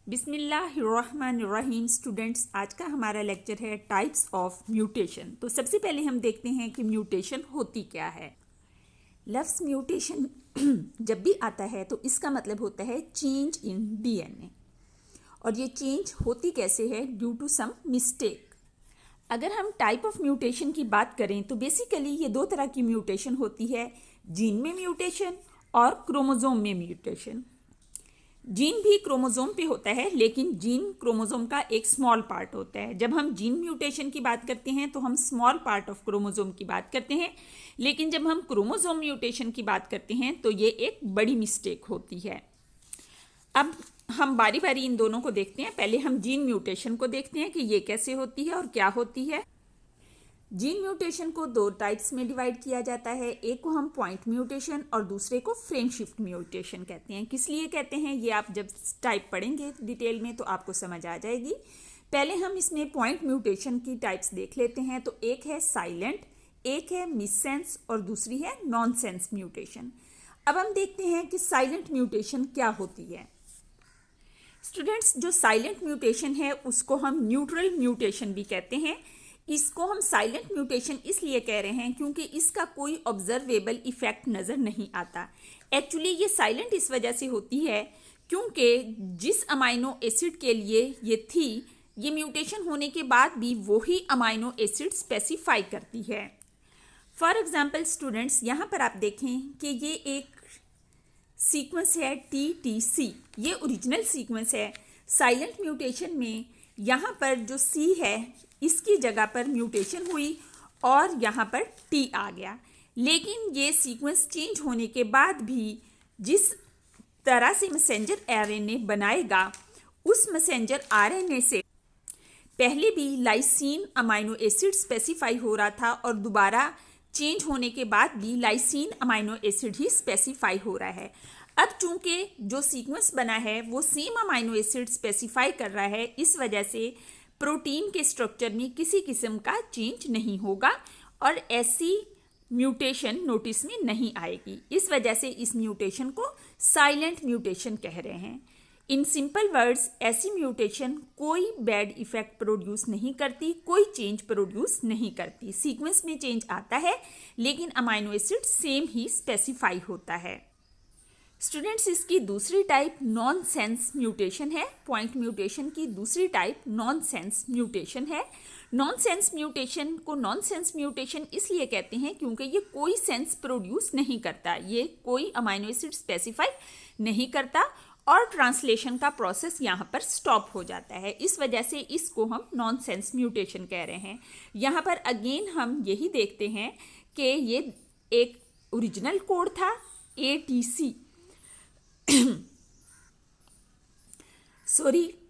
बिस्मिल्लाहिर्रहमानिर्रहीम स्टूडेंट्स, आज का हमारा लेक्चर है टाइप्स ऑफ म्यूटेशन। तो सबसे पहले हम देखते हैं कि म्यूटेशन होती क्या है। लफ्ज़ म्यूटेशन जब भी आता है तो इसका मतलब होता है चेंज इन डीएनए, और ये चेंज होती कैसे है? Due to some mistake. अगर हम टाइप ऑफ म्यूटेशन की बात करें तो बेसिकली ये दो तरह की म्यूटेशन होती है, जीन में म्यूटेशन और क्रोमोसोम में म्यूटेशन। जीन भी क्रोमोसोम पे होता है, लेकिन जीन क्रोमोसोम का एक स्मॉल पार्ट होता है। जब हम जीन म्यूटेशन की बात करते हैं तो हम स्मॉल पार्ट ऑफ क्रोमोसोम की बात करते हैं, लेकिन जब हम क्रोमोसोम म्यूटेशन की बात करते हैं तो ये एक बड़ी मिस्टेक होती है। अब हम बारी बारी इन दोनों को देखते हैं। पहले हम जीन म्यूटेशन को देखते हैं कि ये कैसे होती है और क्या होती है। जीन म्यूटेशन को दो टाइप्स में डिवाइड किया जाता है, एक को हम पॉइंट म्यूटेशन और दूसरे को फ्रेम शिफ्ट म्यूटेशन कहते हैं। किस लिए कहते हैं ये आप जब टाइप पढ़ेंगे डिटेल में तो आपको समझ आ जाएगी। पहले हम इसमें पॉइंट म्यूटेशन की टाइप्स देख लेते हैं। तो एक है साइलेंट, एक है मिससेंस और दूसरी है नॉनसेंस म्यूटेशन। अब हम देखते हैं कि साइलेंट म्यूटेशन क्या होती है। स्टूडेंट्स, जो साइलेंट म्यूटेशन है उसको हम न्यूट्रल म्यूटेशन भी कहते हैं। इसको हम साइलेंट म्यूटेशन इसलिए कह रहे हैं क्योंकि इसका कोई ऑब्जर्वेबल इफेक्ट नज़र नहीं आता। एक्चुअली ये साइलेंट इस वजह से होती है क्योंकि जिस अमाइनो एसिड के लिए ये थी, ये म्यूटेशन होने के बाद भी वही अमाइनो एसिड स्पेसिफाई करती है। फॉर एग्जांपल स्टूडेंट्स, यहाँ पर आप देखें कि ये एक सीक्वेंस है TTC, ये ओरिजिनल सीक्वेंस है। साइलेंट म्यूटेशन में यहाँ पर जो C है इसकी जगह पर म्यूटेशन हुई और यहाँ पर T आ गया, लेकिन ये सीक्वेंस चेंज होने के बाद भी जिस तरह से मैसेंजर RNA बनाएगा उस मैसेंजर RNA से पहले भी लाइसीन अमाइनो एसिड स्पेसिफाई हो रहा था और दोबारा चेंज होने के बाद भी लाइसीन अमाइनो एसिड ही स्पेसिफाई हो रहा है। अब चूंकि जो सीक्वेंस बना है वो सेम अमाइनो एसिड स्पेसिफाई कर रहा है, इस वजह से प्रोटीन के स्ट्रक्चर में किसी किस्म का चेंज नहीं होगा और ऐसी म्यूटेशन नोटिस में नहीं आएगी। इस वजह से इस म्यूटेशन को साइलेंट म्यूटेशन कह रहे हैं। इन सिंपल वर्ड्स, ऐसी म्यूटेशन कोई बैड इफेक्ट प्रोड्यूस नहीं करती, कोई चेंज प्रोड्यूस नहीं करती। सीक्वेंस में चेंज आता है लेकिन अमाइनो एसिड सेम ही स्पेसिफाई होता है। स्टूडेंट्स, इसकी दूसरी टाइप नॉन सेंस म्यूटेशन है। पॉइंट म्यूटेशन की दूसरी टाइप नॉन सेंस म्यूटेशन है। नॉन सेंस म्यूटेशन को नॉन सेंस म्यूटेशन इसलिए कहते हैं क्योंकि ये कोई सेंस प्रोड्यूस नहीं करता, ये कोई अमाइनो एसिड स्पेसिफाई नहीं करता और ट्रांसलेशन का प्रोसेस यहाँ पर स्टॉप हो जाता है। इस वजह से इसको हम नॉन सेंस म्यूटेशन कह रहे हैं। यहाँ पर अगेन हम यही देखते हैं कि ये एक ओरिजिनल कोड था ATC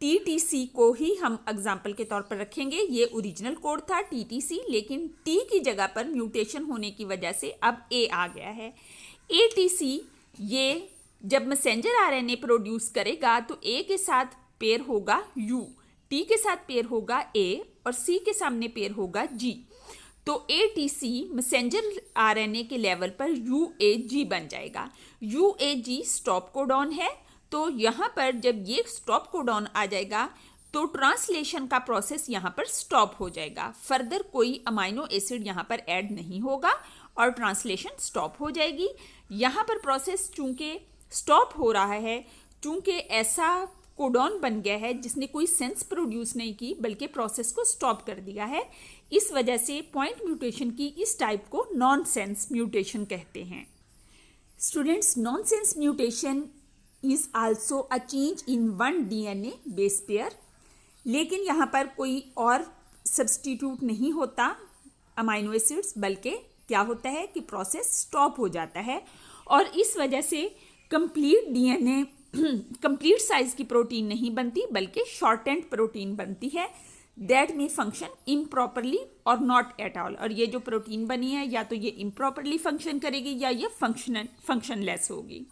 TTC को ही हम एग्जाम्पल के तौर पर रखेंगे। ये ओरिजिनल कोड था TTC, लेकिन T की जगह पर म्यूटेशन होने की वजह से अब A आ गया है। ATC ये जब मैसेंजर RNA प्रोड्यूस करेगा तो A के साथ पेयर होगा U, T के साथ पेयर होगा A और C के सामने पेयर होगा G। तो ATC मैसेंजर RNA के लेवल पर UAG बन जाएगा। UAG स्टॉप कोडॉन है, तो यहाँ पर जब ये स्टॉप कोडॉन आ जाएगा तो ट्रांसलेशन का प्रोसेस यहाँ पर स्टॉप हो जाएगा। फर्दर कोई अमाइनो एसिड यहाँ पर ऐड नहीं होगा और ट्रांसलेशन स्टॉप हो जाएगी। यहाँ पर प्रोसेस चूंकि स्टॉप हो रहा है, चूंकि ऐसा कोडॉन बन गया है जिसने कोई सेंस प्रोड्यूस नहीं की बल्कि प्रोसेस को स्टॉप कर दिया है, इस वजह से पॉइंट म्यूटेशन की इस टाइप को नॉन सेंस म्यूटेशन कहते हैं। Students, non sense mutation is also a change in one DNA base pair, लेकिन यहाँ पर कोई और सब्सटीट्यूट नहीं होता अमाइनो एसिड्स, बल्कि क्या होता है कि प्रोसेस स्टॉप हो जाता है और इस वजह से कंप्लीट DNA कंप्लीट साइज की प्रोटीन नहीं बनती बल्कि शॉर्टेंड प्रोटीन बनती है दैट में फंक्शन इम्प्रॉपरली और नॉट एट ऑल। और ये जो प्रोटीन बनी है या तो ये इम्प्रॉपरली फंक्शन करेगी या ये फंक्शनलेस होगी।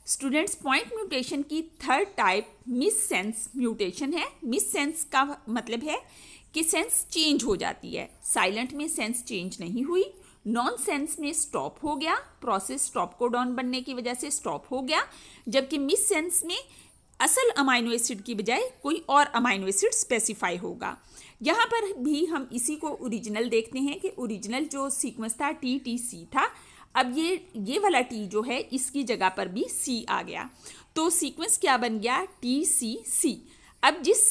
स्टूडेंट्स, पॉइंट म्यूटेशन की third type miss sense mutation है। मिस सेंस का मतलब है कि सेंस चेंज हो जाती है। साइलेंट में सेंस चेंज नहीं हुई, नॉन सेंस में स्टॉप हो गया, प्रोसेस स्टॉप कोडॉन बनने की वजह से स्टॉप हो गया, जबकि मिस सेंस में असल अमाइनो एसिड की बजाय कोई और अमाइनो एसिड स्पेसिफाई होगा। यहाँ पर भी हम इसी को ओरिजिनल देखते हैं कि ओरिजिनल जो सीक्वेंस था TTC था, अब ये वाला T जो है इसकी जगह पर भी C आ गया, तो सीक्वेंस क्या बन गया, TCC। अब जिस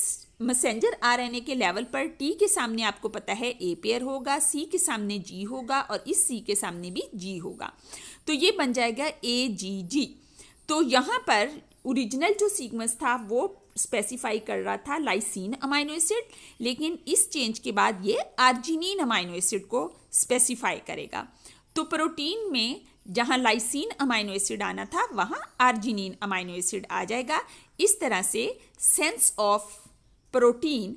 मैसेंजर RNA के लेवल पर T के सामने आपको पता है A पेयर होगा, C के सामने G होगा और इस C के सामने भी G होगा, तो ये बन जाएगा AGG। तो यहाँ पर ओरिजिनल जो सीक्वेंस था वो स्पेसिफाई कर रहा था लाइसिन अमाइनो एसिड, लेकिन इस चेंज के बाद ये आर्जिनिन अमाइनो एसिड को स्पेसिफाई करेगा। तो प्रोटीन में जहाँ लाइसिन अमाइनो एसिड आना था वहाँ आर्जिनिन अमाइनो एसिड आ जाएगा। इस तरह से सेंस ऑफ प्रोटीन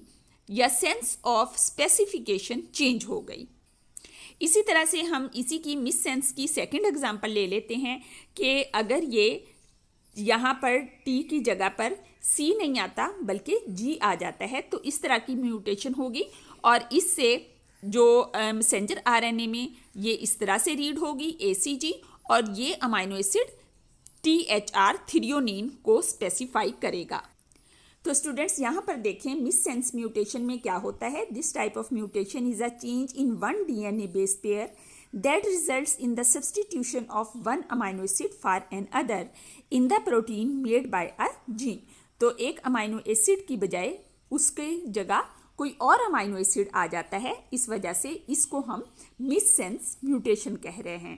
या सेंस ऑफ स्पेसिफिकेशन चेंज हो गई। इसी तरह से हम इसी की मिस सेंस की सेकंड एग्जांपल ले लेते हैं कि अगर ये यहाँ पर T की जगह पर C नहीं आता बल्कि G आ जाता है, तो इस तरह की म्यूटेशन होगी और इससे जो मैसेंजर RNA में ये इस तरह से रीड होगी ACG, और ये अमाइनो एसिड THR थ्रियोनिन को स्पेसिफाई करेगा। तो स्टूडेंट्स यहाँ पर देखें मिस सेंस म्यूटेशन में क्या होता है। This type of mutation is a change in one DNA base pair that results in the substitution of one amino acid for another in the protein made by a gene। तो एक amino acid की बजाय उसके जगह कोई और amino acid आ जाता है, इस वजह से इसको हम मिस सेंस म्यूटेशन कह रहे हैं।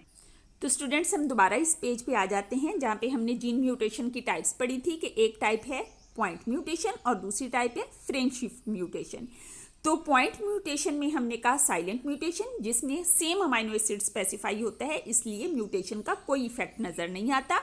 तो स्टूडेंट्स हम दोबारा इस पेज पे आ जाते हैं जहाँ पे हमने जीन म्यूटेशन की टाइप्स पढ़ी थी कि एक टाइप है पॉइंट म्यूटेशन और दूसरी टाइप है फ्रेम शिफ्ट म्यूटेशन। तो पॉइंट म्यूटेशन में हमने कहा साइलेंट म्यूटेशन, जिसमें सेम अमाइनो एसिड स्पेसिफाई होता है, इसलिए म्यूटेशन का कोई इफेक्ट नजर नहीं आता।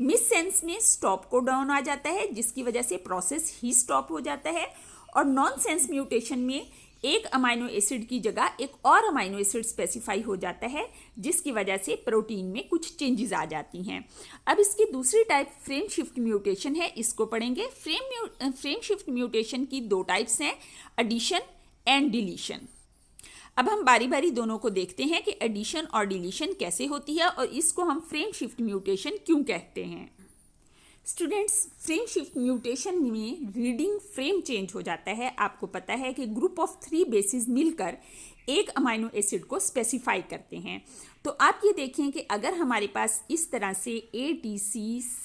मिस सेंस में स्टॉप को डाउन आ जाता है जिसकी वजह से प्रोसेस ही स्टॉप हो जाता है, और नॉन सेंस म्यूटेशन में एक अमाइनो एसिड की जगह एक और अमाइनो एसिड स्पेसिफाई हो जाता है जिसकी वजह से प्रोटीन में कुछ चेंजेस आ जाती हैं। अब इसकी दूसरी टाइप फ्रेम शिफ्ट म्यूटेशन है, इसको पढ़ेंगे। फ्रेम शिफ्ट म्यूटेशन की दो टाइप्स हैं, एडिशन एंड डिलीशन। अब हम बारी बारी दोनों को देखते हैं कि एडिशन और डिलीशन कैसे होती है और इसको हम फ्रेम शिफ्ट म्यूटेशन क्यों कहते हैं। स्टूडेंट्स, फ्रेम शिफ्ट म्यूटेशन में रीडिंग फ्रेम चेंज हो जाता है। आपको पता है कि ग्रुप ऑफ 3 बेसिस मिलकर एक अमाइनो एसिड को स्पेसिफाई करते हैं। तो आप ये देखें कि अगर हमारे पास इस तरह से ATCCGCCTA,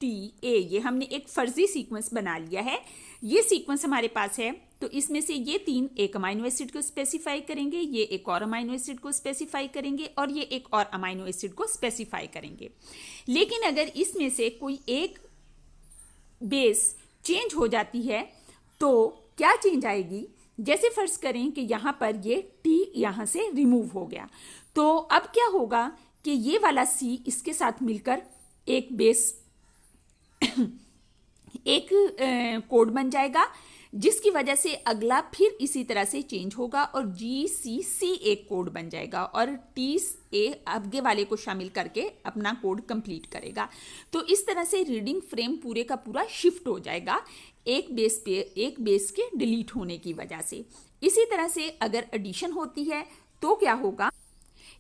ये हमने एक फर्जी सीक्वेंस बना लिया है, ये सीक्वेंस हमारे पास है, तो इसमें से ये 3 एक अमाइनो एसिड को स्पेसिफाई करेंगे, ये एक और अमाइनो एसिड को स्पेसिफाई करेंगे और ये एक और अमाइनो एसिड को स्पेसिफाई करेंगे। लेकिन अगर इसमें से कोई एक बेस चेंज हो जाती है तो क्या चेंज आएगी, जैसे फर्ज करें कि यहाँ पर ये T यहाँ से रिमूव हो गया, तो अब क्या होगा कि ये वाला C इसके साथ मिलकर एक बेस एक कोड बन जाएगा, जिसकी वजह से अगला फिर इसी तरह से चेंज होगा और GCC एक कोड बन जाएगा और TA आगे वाले को शामिल करके अपना कोड कंप्लीट करेगा। तो इस तरह से रीडिंग फ्रेम पूरे का पूरा शिफ्ट हो जाएगा एक बेस के डिलीट होने की वजह से। इसी तरह से अगर एडिशन होती है तो क्या होगा,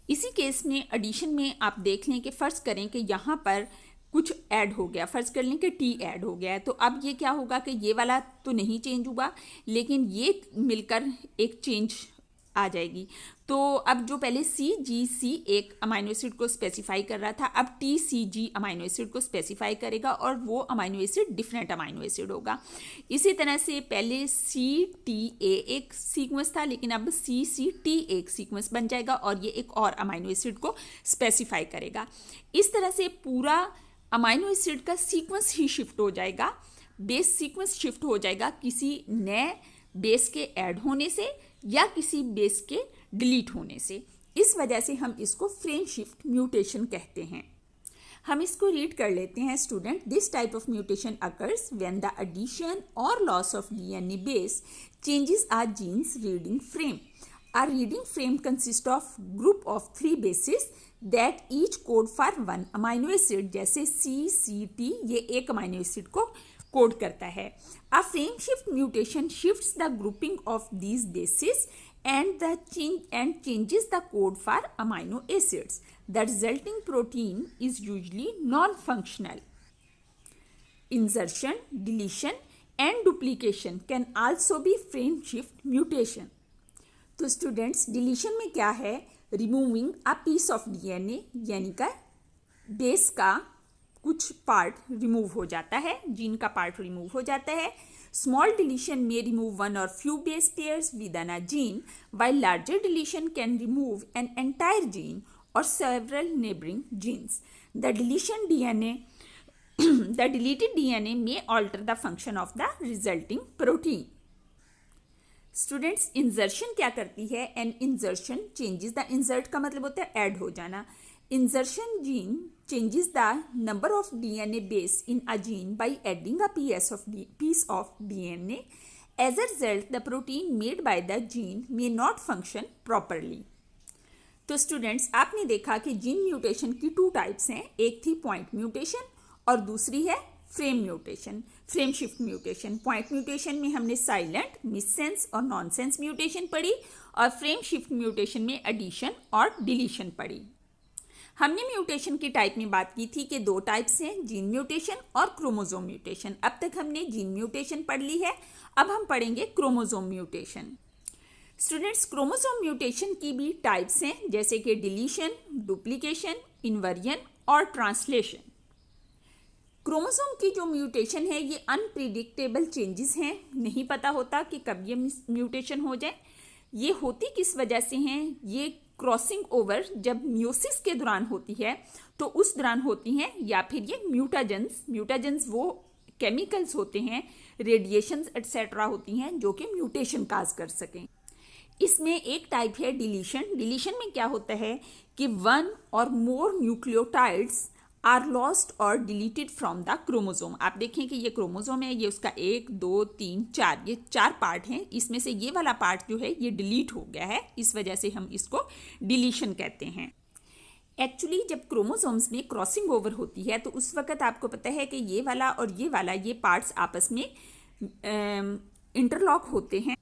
इसी केस में एडिशन में आप देख लें कि फर्ज करें कि यहाँ पर कुछ ऐड हो गया, फर्ज कर लें कि T ऐड हो गया है, तो अब ये क्या होगा कि ये वाला तो नहीं चेंज हुआ लेकिन ये मिलकर एक चेंज आ जाएगी। तो अब जो पहले CGC एक अमाइनो एसिड को स्पेसिफाई कर रहा था, अब TCG अमाइनो एसिड को स्पेसिफाई करेगा और वो amino acid different amino acid होगा। इसी तरह से पहले CTA एक सीक्वेंस था लेकिन अब CCT एक सीक्वेंस बन जाएगा और ये एक और अमाइनो एसिड को स्पेसिफाई करेगा। इस तरह से पूरा अमाइनो एसिड का सीक्वेंस ही शिफ्ट हो जाएगा, बेस सीक्वेंस शिफ्ट हो जाएगा किसी नए बेस के ऐड होने से या किसी बेस के डिलीट होने से। इस वजह से हम इसको फ्रेम शिफ्ट म्यूटेशन कहते हैं। हम इसको रीड कर लेते हैं student. This type of mutation occurs when the addition और loss of DNA base changes are genes reading frame. Our reading frame consists of group of 3 bases that each code for one amino acid, जैसे CCT ये एक amino acid को code करता है। A frame shift mutation shifts the grouping of these bases and changes the code for amino acids. The resulting protein is usually non-functional. insertion, deletion and duplication can also be frame shift mutation. तो students deletion में क्या है, removing a piece of DNA, यानी का base का कुछ part remove हो जाता है, जीन का पार्ट रिमूव हो जाता है. स्मॉल डिलीशन में रिमूव वन और few base pairs with in a gene, while larger deletion can remove an entire gene or several neighboring genes. The deleted DNA may alter the function of the resulting protein. Students insertion क्या करती है, an insertion changes the, insert का मतलब होता है add हो जाना. Insertion gene changes the number of DNA base in a gene by adding a piece of DNA. As a result, the protein made by the gene may not function properly. तो students आपने देखा कि gene mutation की 2 types हैं. एक थी point mutation और दूसरी है frame mutation, frame shift mutation. Point mutation में हमने साइलेंट, मिससेंस और नॉनसेंस म्यूटेशन पढ़ी, और फ्रेम शिफ्ट म्यूटेशन में एडिशन और डिलीशन पढ़ी. हमने म्यूटेशन की टाइप में बात की थी कि 2 टाइप्स हैं, जीन म्यूटेशन और क्रोमोसोम म्यूटेशन. अब तक हमने जीन म्यूटेशन पढ़ ली है, अब हम पढ़ेंगे chromosome mutation. Students chromosome mutation की भी टाइप्स हैं, जैसे कि डिलीशन, डुप्लीकेशन, इन्वर्जन और ट्रांसलेशन. क्रोमोसोम की जो म्यूटेशन है ये अनप्रिडिक्टेबल चेंजेस हैं, नहीं पता होता कि कब ये म्यूटेशन हो जाए. ये होती किस वजह से हैं, ये क्रॉसिंग ओवर जब म्यूसिस के दौरान होती है तो उस दौरान होती हैं, या फिर ये म्यूटाजेंस वो केमिकल्स होते हैं, रेडिएशंस एटसेट्रा होती हैं जो कि म्यूटेशन काज कर सकें. इसमें एक टाइप है डिलीशन. डिलीशन में क्या होता है कि 1 और मोर न्यूक्लियोटाइड्स आर लॉस्ट और डिलीटेड फ्रॉम द क्रोमोसोम. आप देखें कि ये क्रोमोसोम है, ये उसका 1, 2, 3, 4, ये 4 पार्ट हैं. इसमें से ये वाला पार्ट जो है ये डिलीट हो गया है, इस वजह से हम इसको डिलीशन कहते हैं. एक्चुअली जब क्रोमोसोम्स में क्रॉसिंग ओवर होती है तो उस वक्त आपको पता है कि ये वाला और ये पार्ट्स आपस में इंटरलॉक होते हैं.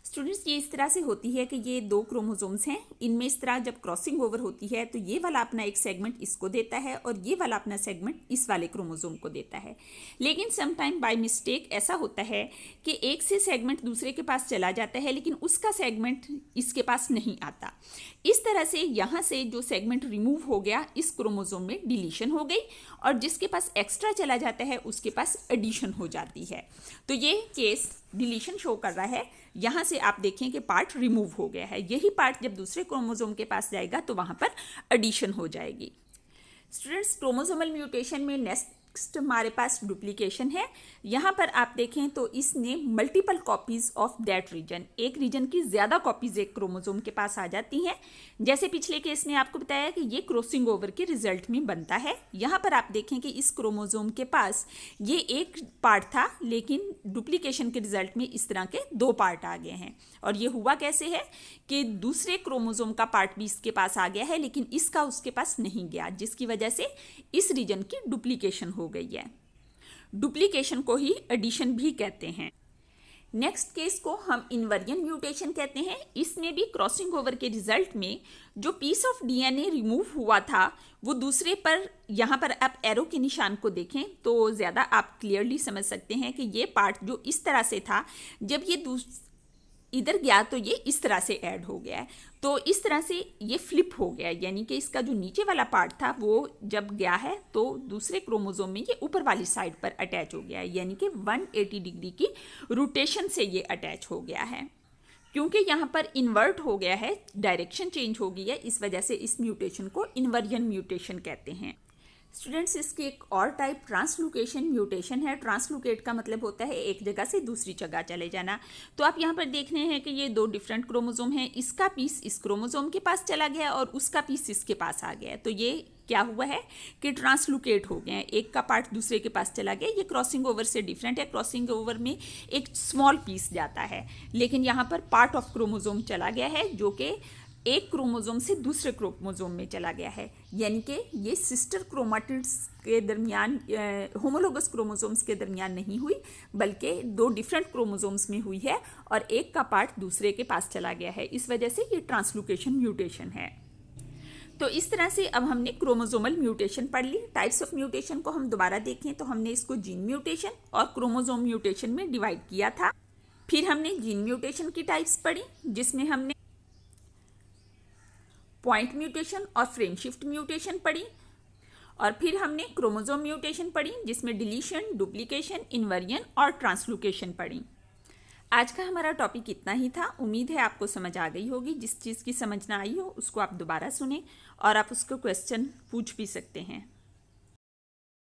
स्टूडेंट्स ये इस तरह से होती है कि ये 2 क्रोमोसोम्स हैं, इनमें इस तरह जब क्रॉसिंग ओवर होती है तो ये वाला अपना एक सेगमेंट इसको देता है और ये वाला अपना सेगमेंट इस वाले क्रोमोसोम को देता है. लेकिन सम टाइम बाय मिस्टेक ऐसा होता है कि एक से सेगमेंट दूसरे के पास चला जाता है लेकिन उसका सेगमेंट इसके पास नहीं आता. इस तरह से यहाँ से जो सेगमेंट रिमूव हो गया, इस क्रोमोसोम में डिलीशन हो गई, और जिसके पास एक्स्ट्रा चला जाता है उसके पास एडिशन हो जाती है. तो ये केस डिलीशन शो कर रहा है. यहाँ से आप देखें कि पार्ट रिमूव हो गया है, यही पार्ट जब दूसरे क्रोमोसोम के पास जाएगा तो वहाँ पर एडिशन हो जाएगी. स्टूडेंट्स क्रोमोसोमल म्यूटेशन में नेक्स्ट हमारे पास डुप्लीकेशन है. यहाँ पर आप देखें तो इसने multiple copies of that region, एक रीजन की ज़्यादा कॉपीज एक क्रोमोसोम के पास आ जाती हैं. जैसे पिछले केस में आपको बताया कि ये क्रॉसिंग ओवर के रिजल्ट में बनता है. यहाँ पर आप देखें कि इस क्रोमोसोम के पास ये एक पार्ट था, लेकिन डुप्लीकेशन के रिजल्ट में इस तरह के 2 पार्ट आ गए हैं. और ये हुआ कैसे है कि दूसरे क्रोमोसोम का पार्ट भी इसके पास आ गया है लेकिन इसका उसके पास नहीं गया, जिसकी वजह से इस रीजन की डुप्लीकेशन हो गई है. डुप्लीकेशन को ही एडिशन भी कहते हैं. नेक्स्ट केस को हम इन्वर्जन म्यूटेशन कहते हैं. इसमें भी क्रॉसिंग ओवर के रिजल्ट में जो पीस ऑफ डीएनए रिमूव हुआ था वो दूसरे पर, यहाँ पर आप एरो के निशान को देखें तो ज़्यादा आप क्लियरली समझ सकते हैं कि ये पार्ट जो इस तरह से था, जब ये इधर गया तो ये इस तरह से ऐड हो गया है. तो इस तरह से ये फ्लिप हो गया, यानी कि इसका जो नीचे वाला पार्ट था वो जब गया है तो दूसरे क्रोमोसोम में ये ऊपर वाली साइड पर अटैच हो गया है, यानी कि 180 डिग्री की रोटेशन से ये अटैच हो गया है. क्योंकि यहाँ पर इन्वर्ट हो गया है, डायरेक्शन चेंज हो गई है, इस वजह से इस म्यूटेशन को इन्वर्जन म्यूटेशन कहते हैं. स्टूडेंट्स इसकी एक और टाइप ट्रांसलोकेशन म्यूटेशन है. ट्रांसलोकेट का मतलब होता है एक जगह से दूसरी जगह चले जाना. तो आप यहाँ पर देख रहे हैं कि ये 2 डिफरेंट क्रोमोसोम हैं, इसका पीस इस क्रोमोसोम के पास चला गया और उसका पीस इसके पास आ गया. तो ये क्या हुआ है कि ट्रांसलोकेट हो गए हैं, एक का पार्ट दूसरे के पास चला गया. ये क्रॉसिंग ओवर से डिफरेंट है. क्रॉसिंग ओवर में एक स्मॉल पीस जाता है, लेकिन यहाँ पर पार्ट ऑफ क्रोमोसोम चला गया है जो कि एक क्रोमोसोम से दूसरे क्रोमोसोम में चला गया है. यानी कि ये सिस्टर क्रोमाटिड्स के दरमियान, होमोलोगस क्रोमोसोम्स के दरमियान नहीं हुई, बल्कि 2 डिफरेंट क्रोमोसोम्स में हुई है और एक का पार्ट दूसरे के पास चला गया है. इस वजह से ये ट्रांसलोकेशन म्यूटेशन है. तो इस तरह से अब हमने क्रोमोसोमल म्यूटेशन पढ़ ली। टाइप्स ऑफ म्यूटेशन को हम दोबारा देखें तो हमने इसको जीन म्यूटेशन और क्रोमोसोम म्यूटेशन में डिवाइड किया था। फिर हमने जीन म्यूटेशन की टाइप्स पढ़ी, जिसमें हमने पॉइंट म्यूटेशन और फ्रेम शिफ्ट म्यूटेशन पढ़ी, और फिर हमने क्रोमोसोम म्यूटेशन पढ़ी, जिसमें डिलीशन, डुप्लीकेशन, इन्वर्जन और ट्रांसलोकेशन पढ़ी। आज का हमारा टॉपिक इतना ही था। उम्मीद है आपको समझ आ गई होगी। जिस चीज़ की समझ ना आई हो उसको आप दोबारा सुने और आप उसको क्वेश्चन पूछ भी सकते हैं।